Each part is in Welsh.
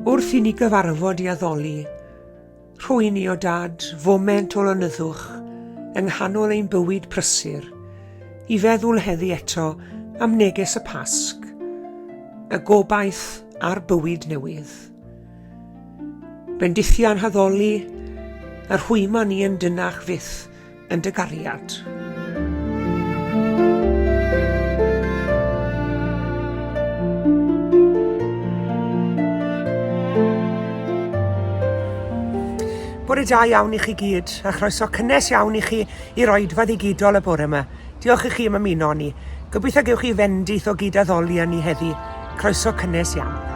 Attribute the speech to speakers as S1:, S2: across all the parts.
S1: Wrth i ni gyfarfod i addoli, rhoi ni o dad foment o lonyddwch yng nghanol ein bywyd prysur, i feddwl heddi eto am neges y Pasg, y gobaith a'r bywyd newydd. Bendithiau'n haddoli, yr hwyma ni yn dynach fyth yn dy gariad. Bore da iawn i chi gyd, a chroeso cynnes iawn i chi i roedfa ddigidol y bore yma. Diolch i chi am ymuno ni. Gobeithio gewch chi fendith o gyd addoli ni heddi. Croeso cynnes iawn.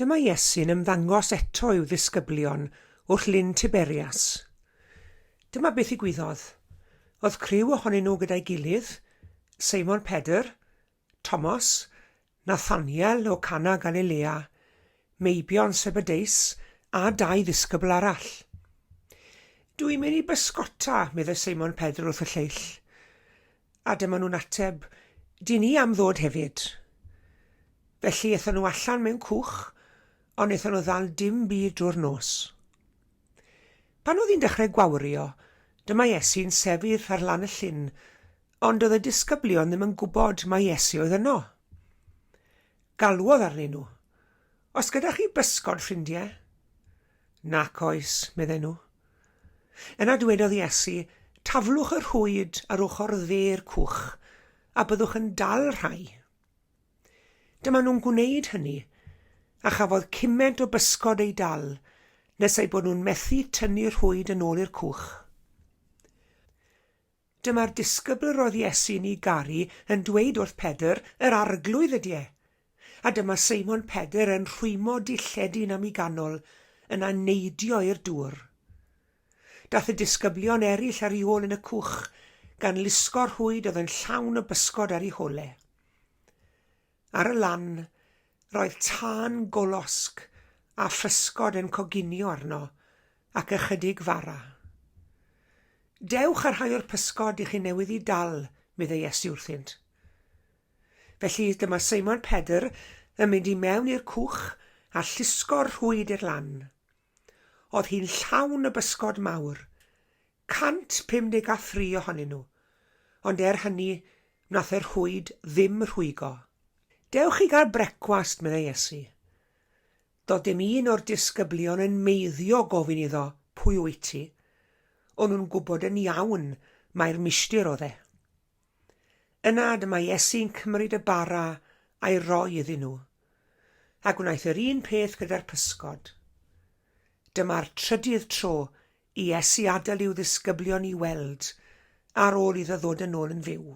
S1: Dyma Iesu'n ymddangos eto i'w ddisgyblion wrth llyn Tiberias. Dyma beth ddigwyddodd. Oedd criw ohonyn nhw gyda'i gilydd, Seimon Pedr, Thomas, Nathaniel o Cana Galilea, Meibion Sebedeis a 2 ddisgybl arall. Dwi'n mynd i bysgota, medde Seimon Pedr wrth y lleill. A dyma nhw'n ateb, di ni am ddod hefyd. Felly eithon nhw allan mewn cwch, ond eithon nhw ddal dim byd drwy'r nos. Pan oedd hi'n dechrau gwawrio, dyma Iesu'n sefyll ar lan y llyn, ond oedd y disgyblion ddim yn gwybod mae Iesu oedd yno. Galwodd arnyn nhw, os gyda chi bysgod, ffrindiau? Nac oes, medden nhw. Yna dywedodd Iesu, taflwch yr rhwyd ar ochr dde'r cwch, a byddwch yn dal rhai. Dyma nhw'n gwneud hynny, a chafodd cyment o bysgod ei dal, nes ei bod nhw'n methu tynnu'r rhwyd yn ôl i'r cwch. Dyma'r disgybl roedd Iesu'n ei garu yn dweud wrth Pedr yr arglwydd ydy e, a dyma Seimon Pedr yn rhwymo dillledyn am ei ganol yn aneidio i'r dŵr. Dath y disgyblion eraill ar ei ôl yn y cwch gan lusgo'r rhwyd oedd yn llawn o bysgod ar ei hole. Ar y lan, roedd tân golosg a physgod yn coginio arno ac ychydig fara. Dewch ar rhai o'r pysgod i chi newydd I dal, medde Iesu wrthynt. Felly dyma Seimon Pedr yn mynd I mewn i'r cwch a llusgo'r rhwyd i'r lan. Oedd hi'n llawn y bysgod mawr, 153 ohonyn nhw, ond hynny wnaeth yr rhwyd ddim rhwygo. Dewch I gael brecwast, medde Iesu. Doedd dim un o'r disgyblion yn meiddio gofyn iddo pwy wyt ti, ond nhw'n gwybod yn iawn mae'r milltir oedd e. Yna dyma Iesu'n cymryd y bara a'i roi iddyn nhw, a gwnaeth yr un peth gyda'r pysgod. Dyma'r trydydd tro I Iesu adael i'w ddisgyblion I weld ar ôl iddo ddod yn ôl yn fyw.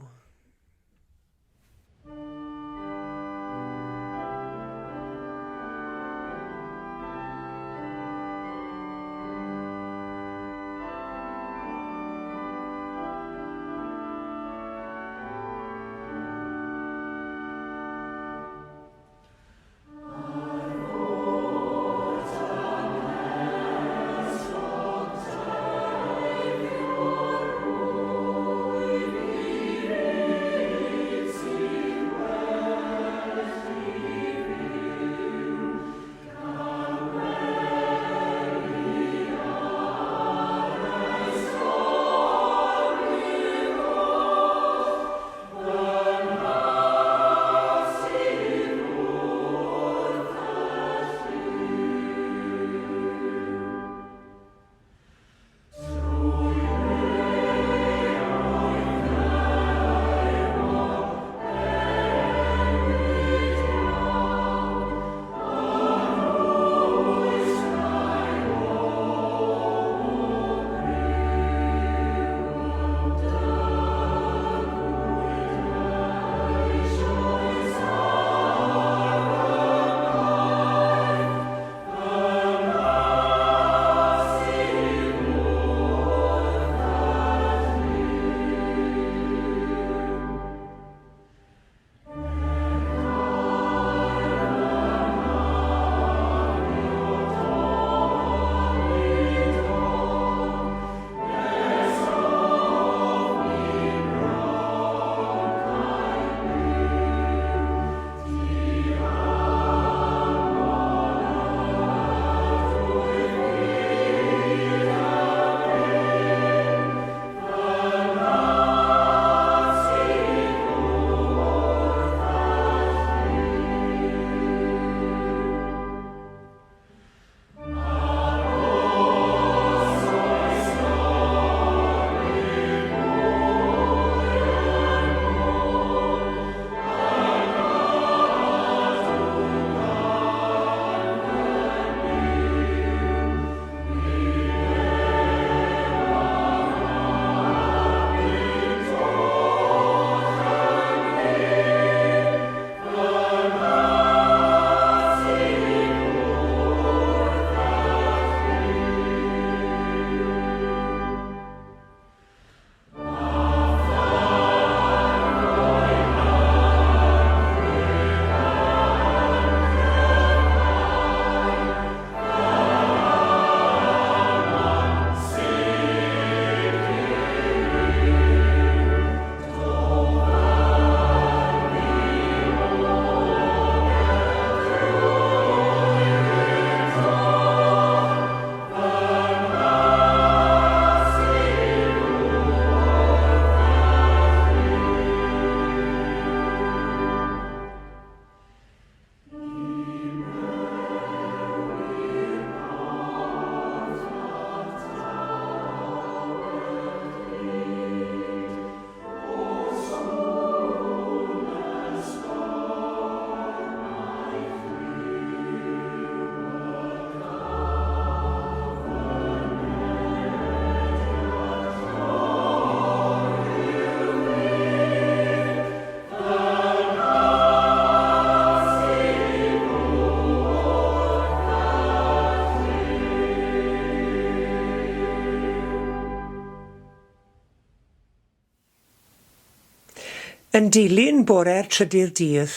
S1: Yn dilyn bore'r trydydd dydd,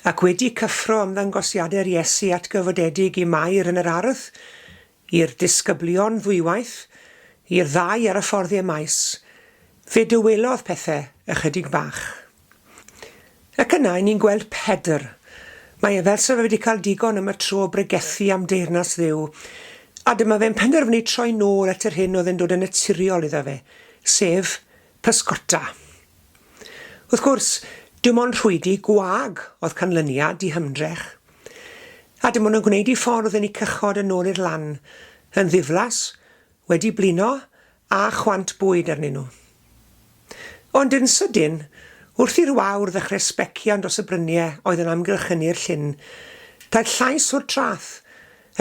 S1: ac wedi cyffro ymddangosiadau'r Iesu atgyfodedig i Mair yn yr ardd, i'r disgyblion ddwywaith, i'r ddau ar y fforddiau maes, fe dywelodd pethau ychydig bach. Ac yna ni'n gweld Pedr. Mae fel sef wedi cael digon am y tro bregethu am deyrnas Dduw, a dyma fe'n penderfynu troi nôl at yr hyn oedd yn dod yn naturiol iddo fe, sef pysgota. Wrth gwrs, dim ond rhwydi gwag oedd canlyniad i hymdrech, a dim ond yn gwneud i ffordd yn ei cychod yn ôl i'r lan, yn ddiflas, wedi blino a chwant bwyd arnyn nhw. Ond yn sydyn, wrth i'r wawr ddechrau sbecian dros y bryniau oedd yn amgylchynu'r llyn, daeth llais o'r trath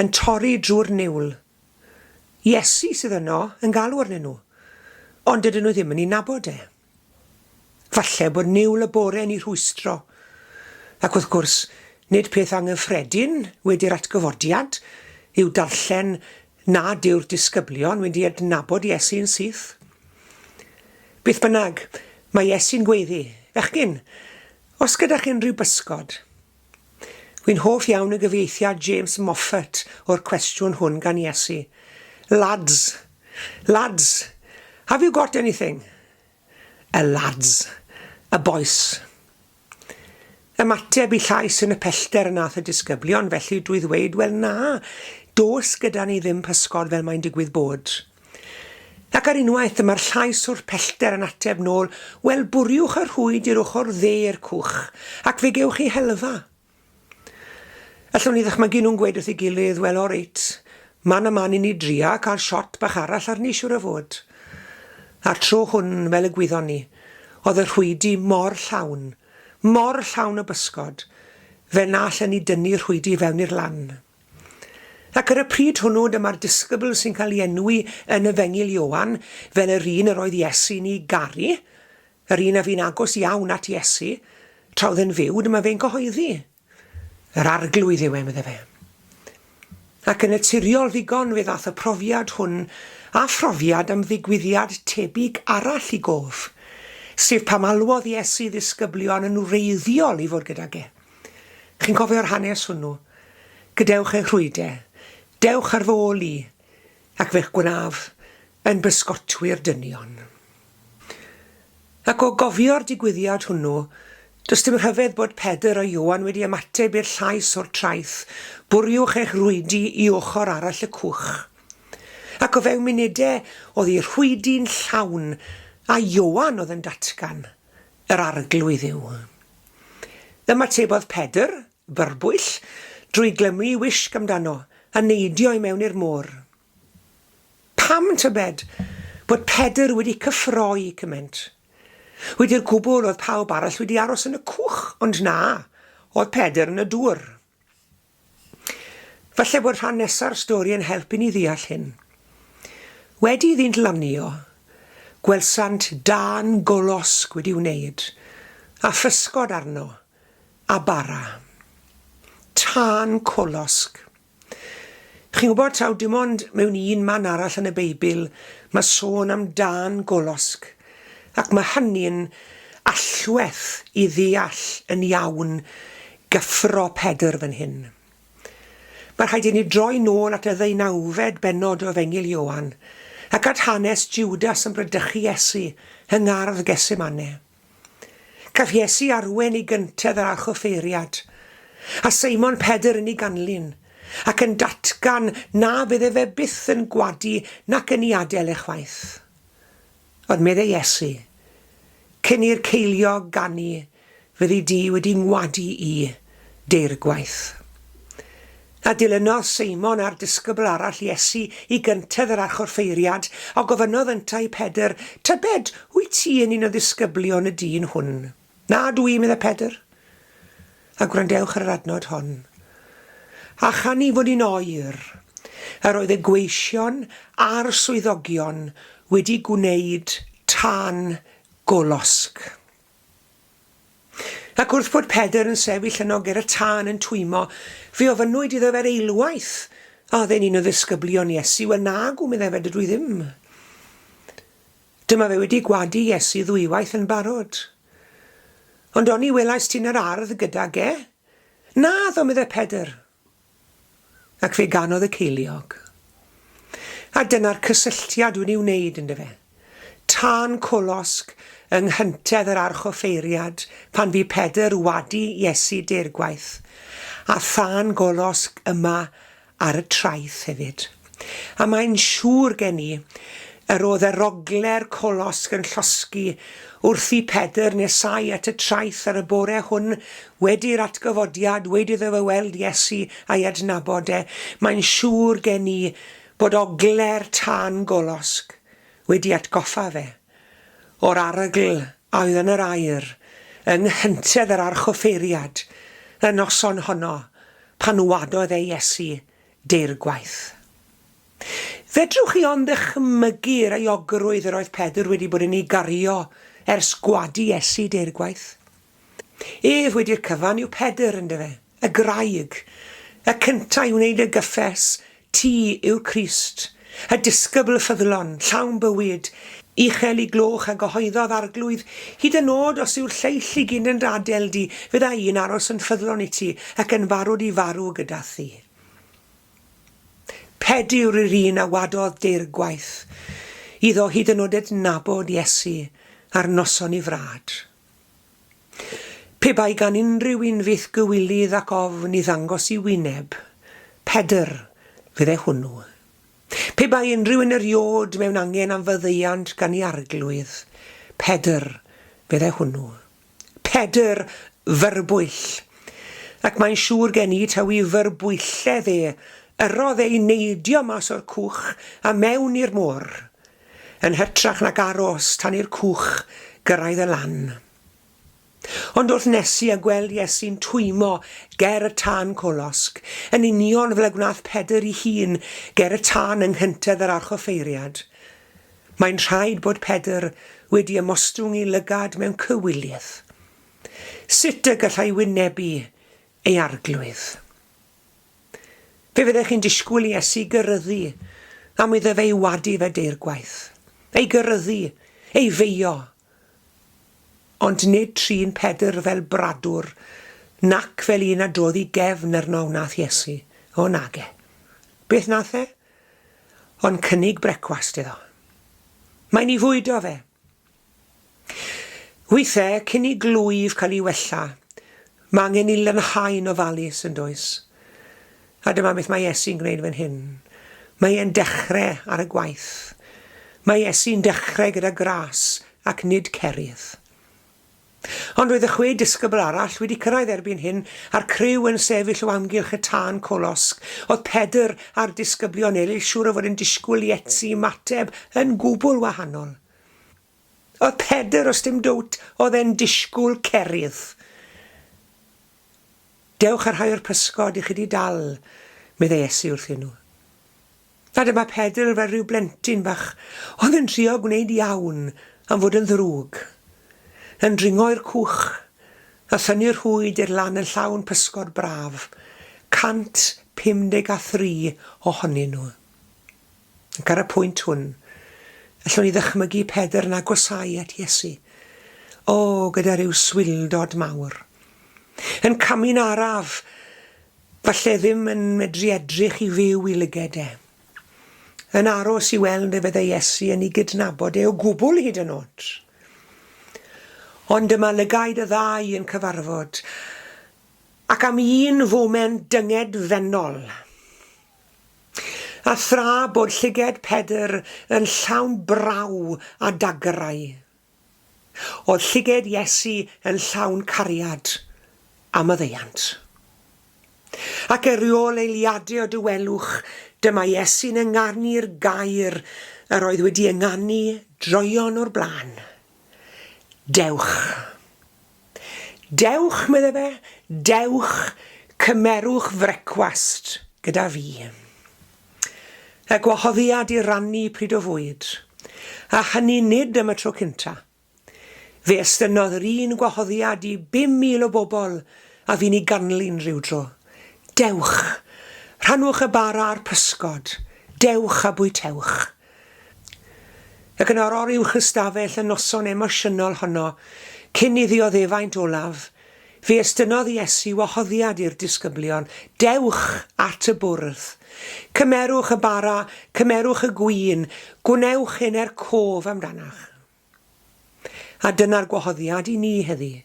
S1: yn torri drwy'r niwl. Iesu sydd yno yn galw arnyn nhw, ond dydyn nhw ddim yn ei nabod e. Falle bod niwl y bore yn ei rhwystro, ac wrth gwrs, nid peth anghyffredin wedi'r atgyfodiad yw darllen nad yw'r disgyblion wedi adnabod Iesu'n syth. Beth bynnag, mae Iesu'n gweiddi, fechgyn, os gyda'ch unrhyw bysgod. Wy'n hoff iawn y gyfieithiad James Moffat o'r cwestiwn hwn gan Iesu. Lads, have you got anything? Y lads, y boes. Ymateb i llais yn y pellter yn nath y disgyblion, felly dwi ddweud, wel na, dos gyda ni ddim pysgod fel mae'n digwydd bod. Ac ar unwaith dyma'r llais o'r pellter yn ateb nôl, wel bwriwch yr rhwyd i'r ochr dde'r cwch, ac fe gewch chi helfa. Allwn ni ddychmygu nhw'n gweud wrth ei gilydd, wel o reit, man y man i ni dria cael shot bach arall arni siwr o fod. A'r tro hwn, fel y gwyddon ni, oedd y rhwydi mor llawn o bysgod, fe na allan ni dynnu'r rhwydi fewn i'r lan. Ac ar y pryd hwnnw dyma'r disgybl sy'n cael ei enwi yn y Fengil Ioan fel yr un yr oedd Iesu ni garu, yr un a fi'n agos iawn at Iesu, tra oedd yn fyw dyma fe'n cyhoeddi. Yr arglwydd yw e, medde fe. Ac yn naturiol ddigon fe ddath y profiad hwn a phrofiad am ddigwyddiad tebyg arall i gof, sef pam alwodd Iesu ddisgyblion yn wreiddiol i fod gydag e. Chi'n cofio'r hanes hwnnw? Gadewch eich rhwydau, dewch ar fy ôl i, ac fe'ch gwnaf yn bysgotwyr dynion. Ac o gofio'r digwyddiad hwnnw, does dim rhyfedd bod Pedr a Ioan wedi ymateb i'r llais o'r traeth, bwriwch eich rwydi i ochr arall y cwch. Ac o fewn munudau oedd ei rhwydi'n llawn, a Ioan oedd yn datgan, yr arglwydd yw. Ymatebodd Pedr, byrbwyll, drwy glymu wisg amdano, a neidio i mewn i'r môr. Pam tybed bod Pedr wedi cyffroi cyment? Wedi'r gwbl oedd pawb arall wedi aros yn y cwch, ond na, oedd Pedr yn y dŵr. Falle bod rhan nesa'r stori yn helpu ni ddeall hyn. Wedi iddynt lanio, gwelsant dan golosg wedi wneud, a physgod arno, a bara. Tân colosg. Chi'n gwybod taw dim ond mewn un man arall yn y Beibl mae sôn am dan golosg, ac mae hynny'n allwedd i ddeall yn iawn gyffro Pedr fan hyn. Mae rhaid i ni droi nôl at y ddeunawfed bennod o Fengil Ioan, ac at hanes Judas yn bradychu Iesu yng ngardd Gesemane. Caf Iesu arwen i gyntedd yr archoffeiriad, a Seimon Pedr yn ei ganlyn, ac yn datgan na bydde fe byth yn gwadu nac yn ei adael e chwaith. Ond meddai Iesu, cyn i'r ceiliog ganu, fyddi di wedi ngwadu i deir gwaith. A dilynodd Seimon a'r disgybl arall Iesu i gyntedd yr archoffeiriad, a gofynnodd ynta i Pedr, tybed, wyt ti yn un o ddisgyblion y dyn hwn? Na dwi, meddai Pedr. A gwrandewch ar yr adnod hon. A chani fod i'n oer, yr oedd y gweision a'r swyddogion wedi gwneud tân golosg. Ac wrth bod Pedr yn sefyll yno ger y tân yn twymo, fe ofynnwyd iddo fe'r eilwaith, a dde'n un o ddisgyblion Iesu, wel nag o meddai fe dydw i ddim. Dyma fe wedi gwadu Iesu ddwywaith yn barod. Ond o'n i welais ti'n yr ardd gydag e, Naddo, medde Pedr, ac fe ganodd y ceiliog. A dyna'r cysylltiad wedi'i wneud ynddo fe. Tân colosg yng nghyntedd yr archoffeiriad pan fu Pedr wadi Iesu deirgwaith, a tân golosg yma ar y traeth hefyd. A mae'n siŵr gen i yr oedd y rogle'r colosg yn llosgi wrth i Pedr nesau at y traeth ar y bore hwn wedi'r atgyfodiad, wedi iddo fe weld Iesu a'i adnabod e. Mae'n siŵr gen i bod ogle'r tân golosg wedi atgoffa fe o'r arogl a oedd yn yr air yng nghyntedd yr archoffeiriad y noson honno pan wadodd e Iesu deirgwaith. Fedrwch chi ond ddychmygu'r euogrwydd yr oedd Pedr wedi bod yn ei gario ers gwadu Iesu deirgwaith. Ef wedi'r cyfan yw Pedr ynddo fe, y graig, y cyntaf i wneud y gyffes, ti yw'r Crist, y disgybl ffyddlon, llawn bywyd, uchel i gloch a gyhoeddodd arglwydd, hyd yn oed os yw'r lleill i gyn yn radel di, fydda un aros yn ffyddlon i ti ac yn barod i farw gyda thi. Pedr yw'r un a wadodd deirgwaith, iddo hyd yn oed adnabod Iesu ar noson i frad. Pe bai gan unrhyw un fydd gywilydd ac ofn i ddangos i wyneb, Pedr fydde hwnnw. Pe bai unrhyw yn eriod mewn angen am fyddeiant gan ei arglwydd, Pedr fydde hwnnw. Pedr fyrbwyll, ac mae'n siŵr gen i taw i fyrbwylledd e, yrodd ei neidio mas o'r cwch a mewn i'r môr, yn hytrach nag aros tan i'r cwch gyrraedd y lan. Ond wrth nesu a gweld Iesu'n twymo ger y tân colosg, yn union fel y gwnaeth Pedr ei hun ger y tân yng nghyntedd yr archoffeiriad, mae'n rhaid bod Pedr wedi ymostwng ei lygad mewn cywilydd. Sut y gallai wynebu ei arglwydd? Fe fyddech chi'n disgwyl Iesu gyrryddu am iddo fe wadu fe deirgwaith, ei gyrryddu, ei feio, ond nid trin Pedr fel bradwr, nac fel un a drodd i gefn arno wnaeth Iesu, o nage. Beth nath e? Ond cynnig brecwast iddo. Mae'n ei fwydo fe. Weithiau, cyn i glwyf cael ei wella, mae angen i lynhau'n ofalus yn does. A dyma beth mae Iesu'n gwneud fan hyn. Mae e'n dechrau ar y gwaith. Mae Iesu'n dechrau gyda gras ac nid cerydd. Ond roedd y 6 disgybl arall wedi cyrraedd erbyn hyn a'r criw yn sefyll o amgylch y tân colosg. Oedd Pedr a'r disgyblion eraill siŵr o fod yn disgwyl Iesu mateb yn gwbl wahanol. Oedd Pedr, os dim dwt, oedd e'n disgwyl cerydd. Dewch ar rhai o'r pysgod i chi di dal, medde Iesu wrthyn nhw. A dyma Pedr fel rhyw blentyn bach, oedd yn trio gwneud iawn am fod yn ddrwg. Yn dringo i'r cwch, a thynnu'r hwyd i'r lan yn llawn pysgod braf, 153 ohonyn nhw. Ac ar y pwynt hwn, allwn ni ddychmygu Pedr yn agosau at Iesu, gyda rhyw swildod mawr. Yn camu'n araf, falle ddim yn medru edrych i fyw i lyged e. Yn aros i weld y fydde Iesu yn ei gydnabod e o gwbl hyd yn oed. Ond dyma lygaid y ddau yn cyfarfod, ac am un foment dynged ddennol. A thra bod llyged Pedr yn llawn braw a dagrau, oedd llyged Iesu yn llawn cariad a maddeuant. Ac eriôl eiliadau o dywelwch, dyma Iesu'n ynganu'r gair yr oedd wedi ynganu droion o'r blaen. Dewch. Dewch, medde fe, dewch, cymerwch Brecwast gyda fi. Y gwahoddiad i rannu pryd o fwyd, a hynny nid am y tro cynta. Fe estynodd yr un gwahoddiad i 5,000 o bobl a fi'n ei ganlun rhyw dro. Dewch, rhannwch y bara a'r pysgod, dewch a bwytewch. Ac yn yr oryw chystafell y noson emosiynol honno, cyn iddi o ddefaint olaf, Fe estynodd Iesu wahoddiad i'r disgyblion, dewch at y bwrdd, cymerwch y bara, cymerwch y gwin, gwnewch hyn cof amdanach. A dyna'r gwahoddiad i ni heddi.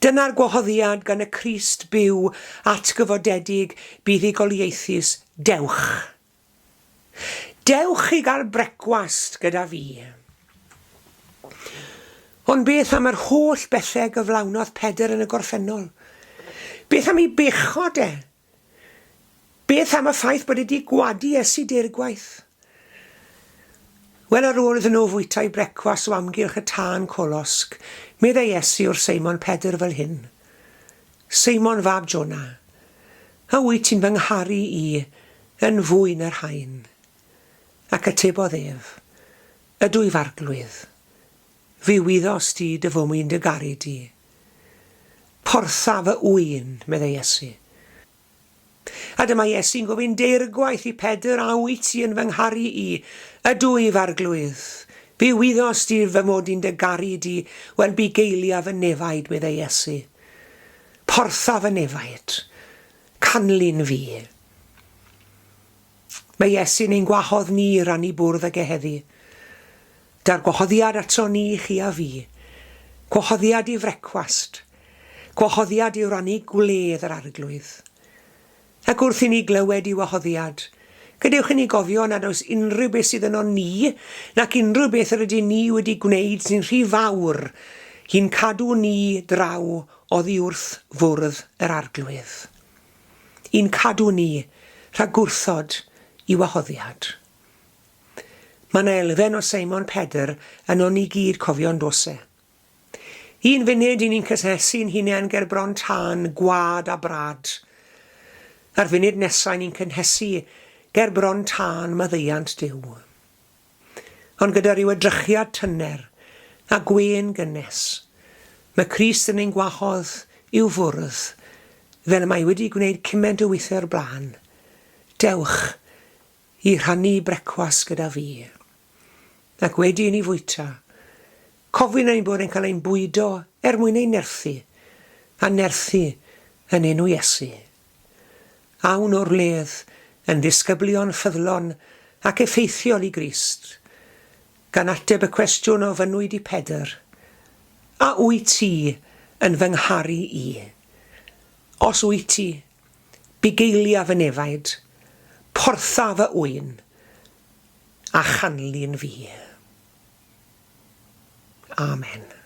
S1: Dyna'r gwahoddiad gan y Crist byw at gyfodedig buddugoliaethus, dewch. Dewch i gael brecwast gyda fi. Ond beth am yr holl bethau gyflawnodd Pedr yn y gorffennol? Beth am ei bechod e? Beth am y ffaith bod wedi gwadu Iesu dirgwaith? Wel, ar ôl iddyn nhw fwytau brecwast o amgylch y tân colosg, meddai Iesu wrth Seimon Pedr fel hyn. Seimon fab Jona, a wyt ti'n fy ngharu i yn fwy na'r haen? Ac atebodd ef, ydw i farglwydd. Fi wyddos ti dy fwmwyn dy garu di. Portha fy llyn, meddai Iesu. A dyma Iesu'n gofyn deirgwaith i Pedr, a wyt ti yn fy ngharu i, ydw i farglwydd. Fi wyddos ti fy mod i'n dy garu di, wel bu geilia fy nefaid, meddai Iesu. Portha fy nefaid, canlyn fi. Mae Iesu'n ein gwahodd ni rannu bwrdd ag heddi. Da'r gwahoddiad ato ni, chi a fi. Gwahoddiad i frecwast. Gwahoddiad i rannu gwledd yr arglwydd. Ac wrth i ni glywed i wahoddiad, gadewch i ni gofio nad oes unrhyw beth sydd yno ni, nac unrhyw beth yr ydyn ni wedi gwneud sy'n rhy fawr, hi'n cadw ni draw oddi wrth fwrdd yr arglwydd. I'n cadw ni rhag gwrthod i wahoddiad. Mae yna elfen o Seimon Pedr yn o'n i gyd cofio'n dose. Un funud i ni'n cysesu'n hunain ger bron tân, gwad a brad. A'r funud nesaf ni'n cynhesu ger bron tân maddeiant Duw. Ond gyda ryw edrychiad tyner a gwen gynnes, mae Crist yn ein gwahodd i'w fwrdd fel mae wedi gwneud cymaint o weithiau'r blaen. Dewch i rhannu brecwast gyda fi. Ac wedi i ni fwyta, cofyn ein bod yn cael ein bwydo mwyn ei nerthu, a nerthu yn enw Iesu. Awn o'r ledd yn ddisgyblion ffyddlon ac effeithiol i Grist, gan ateb y cwestiwn o fynwyd i Pedr, a wyt ti yn fy ngharu i? Os wyt ti, bugeilia fy nefaid, portha fy llyn, a chanlyn fi. Amen.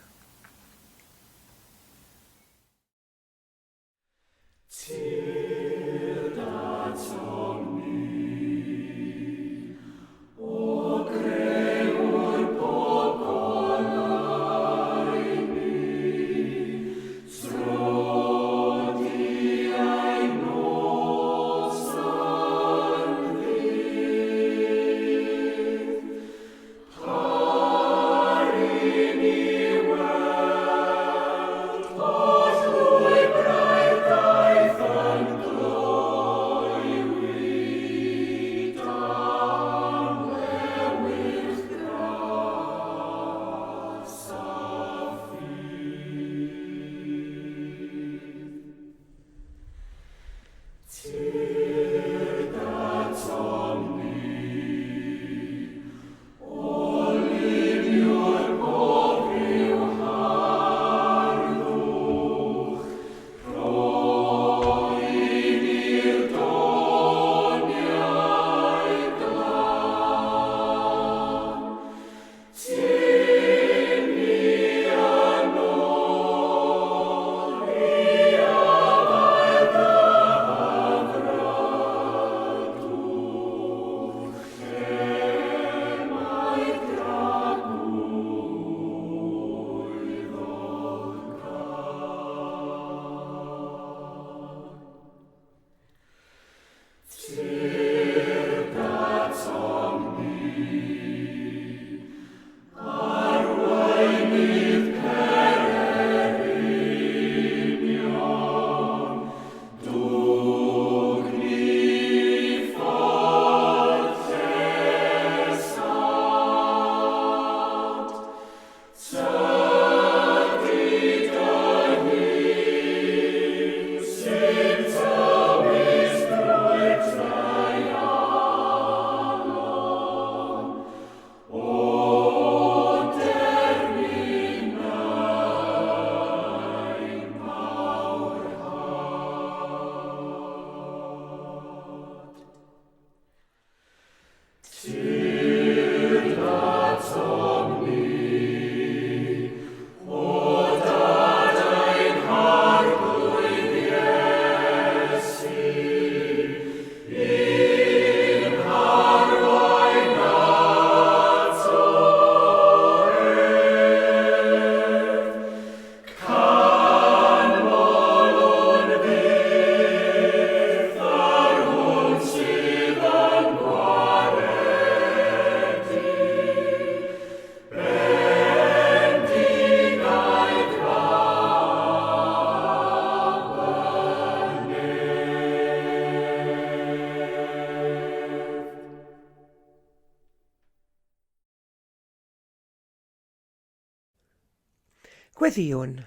S1: Gweddiwn.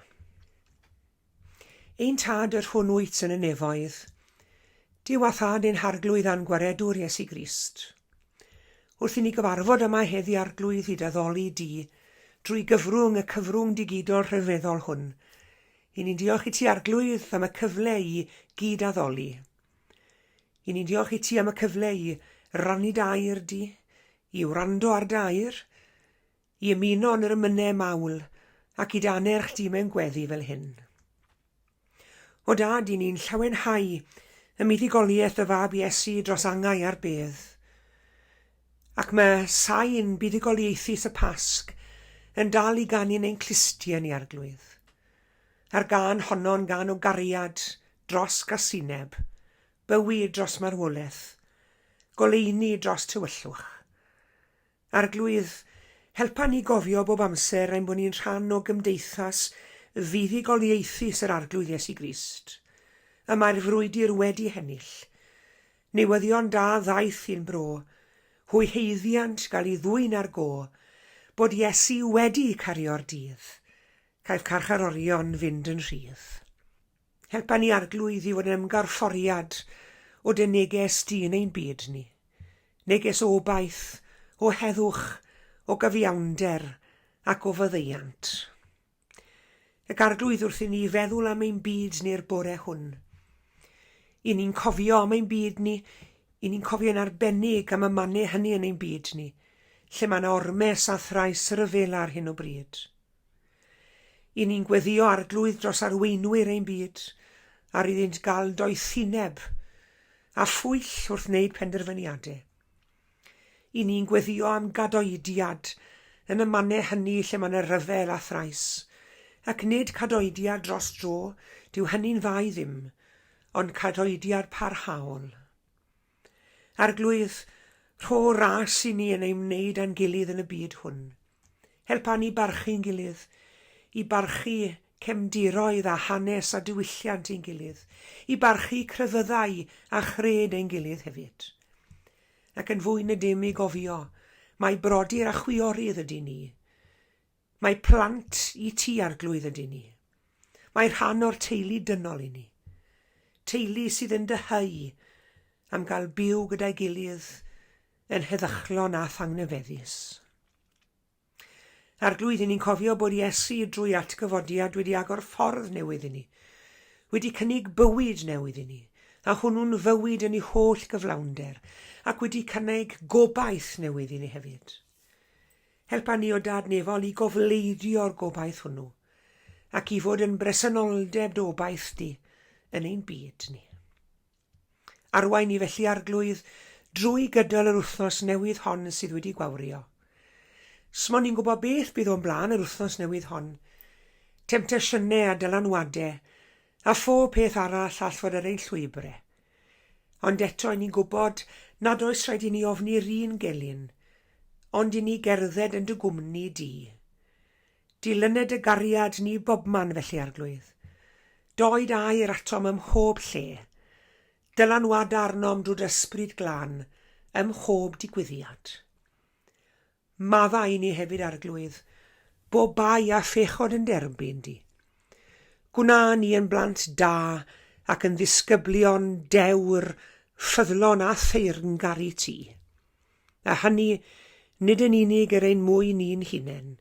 S1: Ein tad yr hwn wyt yn y nefoedd, diw a thad ein harglwydd a'n gwaredwr Iesu Grist. Wrth i ni gyfarfod yma heddi arglwydd i daddoli di, drwy gyfrwng y cyfrwng digidol rhyfeddol hwn, i ni'n diolch i ti arglwydd am y cyfle i gyd addoli. I ni'n diolch i ti am y cyfle i rannu dair di, i wrando ar dair, i ymuno yn yr ymynau mawl ac i danerch di mewn gweddi fel hyn. O dad, i ni'n llawenhau y muddugoliaeth y fab Iesu dros angau a'r bedd, ac mae sain buddugoliaethus y Pasg yn dal i gannu'n ein clistia ni arglwydd. Ar gan honno'n gan o gariad dros gasineb, bywyd dros marwolaeth, goleuni dros tywyllwch. Arglwydd, helpa ni gofio bob amser ein bod ni'n rhan o gymdeithas fuddugoliaethus yr arglwydd Iesu Grist. Y mae'r frwydr wedi hennill. Newyddion da ddaeth i'n bro, hwyheiddiant gael ei ddwyn ar go, bod Iesu wedi cario'r dydd. Caiff carcharorion fynd yn rhydd. Helpa ni arglwydd i fod yn ymgarfforiad o dy neges di yn ein byd ni. Neges o obaith, o heddwch, o gyfiawnder ac o fyddeiant. Ac arglwydd wrth i ni feddwl am ein byd ni'r bore hwn. I ni'n cofio am ein byd ni, i ni'n cofio'n arbennig am y mannau hynny yn ein byd ni, lle mae yna ormes a thrais ryfel ar hyn o bryd. I ni'n gweddio arglwydd dros arweinwyr ein byd, ar iddynt gael doethineb a phwyll wrth wneud penderfyniadau. I ni'n gweddio am gadoediad yn y mannau hynny lle mae yna ryfel a thrais, ac nid cadoediad dros dro, dyw hynny'n fai ddim, ond cadoediad parhaol. Arglwydd, rho ras i ni yn ei wneud a'n gilydd yn y byd hwn. Helpa ni barchu'n gilydd, i barchu cefndiroedd a hanes a diwylliant ein gilydd, i barchu crefyddau a chred ein gilydd hefyd. Ac yn fwy na dim i gofio, mae brodyr a chwiorydd ydy ni. Mae plant i ti arglwydd ydy ni. Mae rhan o'r teulu dynol i ni. Teulu sydd yn dyhau am gael byw gyda'i gilydd yn heddychlon a thangnefeddus. Arglwydd i ni'n cofio bod Iesu drwy atgyfodiad wedi agor ffordd newydd i ni, wedi cynnig bywyd newydd i ni, a hwnnw'n fywyd yn ei holl gyflawnder, ac wedi cynnig gobaith newydd i ni hefyd. Helpa ni o dadnefol i gofleiddio'r gobaith hwnnw, ac i fod yn bresenoldeb dobaith di yn ein byd ni. Arwain ni felly arglwydd drwy gydol yr wythnos newydd hon sydd wedi gwawrio. Smon ni'n gwybod beth bydd o'n blaen yr wythnos newydd hon, temptasiynau a dylanwadau, a phob peth arall all fod yr ein llwybrau. Ond eto ni'n gwybod nad oes rhaid i ni ofni'r un gelyn, ond i ni gerdded yn dy gwmni di. Dilyned y gariad ni bobman felly arglwydd. Doed air atom ym mhob lle. Dylanwad arnom drwy'r ysbryd glân ym mhob digwyddiad. Madda i ni hefyd arglwydd, bo bai a phechod yn derbyn di. Gwna ni yn blant da ac yn ddisgyblion dewr, ffyddlon a theyrngar i ti. A hynny nid yn unig ein mwyn ni'n hunain,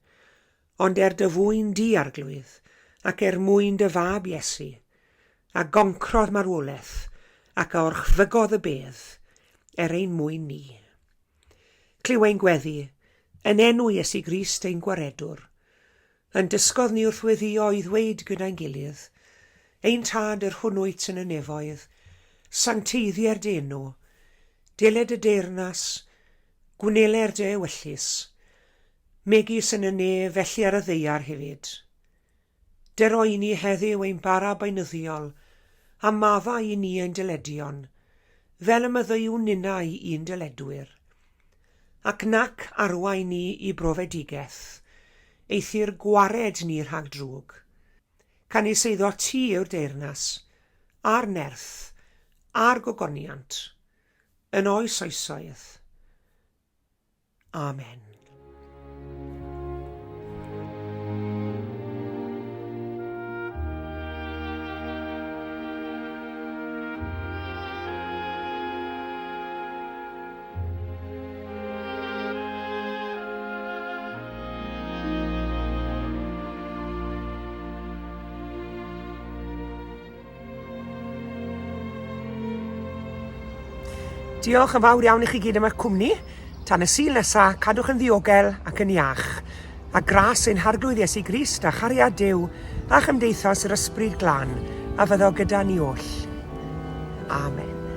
S1: ond dy fwyn di arglwydd, ac mwyn dy fab Iesu, a goncrodd marwolaeth, ac a orchfygodd y bedd, ein mwyn ni. Cliw ein gweddi, yn enw Iesu Grist ein gwaredwr, yn dysgodd ni wrth weddio i ddweud gyda'n gilydd, ein tad yr hwnnwyt yn y nefoedd, sancteiddiau'r denw, deled y deyrnas, gwneler dy ewyllus, megis yn y ne felly ar y ddeiar hefyd. Deroi ni heddiw ein bara bainyddiol, a madda i ni ein dyledion, fel y myddeiwn nina i un dyledwyr. Ac nac arwain ni i brofedigaeth, eithyr gwared ni rhag drwg. Can i seiddo ti yw'r deyrnas, a'r nerth, a'r gogoniant, yn oes oesoedd. Amen. Diolch yn fawr iawn i chi gyd am eich cwmni. Tan y sul nesaf, cadwch yn ddiogel ac yn iach. A gras ein harglwydd Iesu Grist a chariad Duw a chymdeithas yr ysbryd glân a fyddo gyda ni oll. Amen.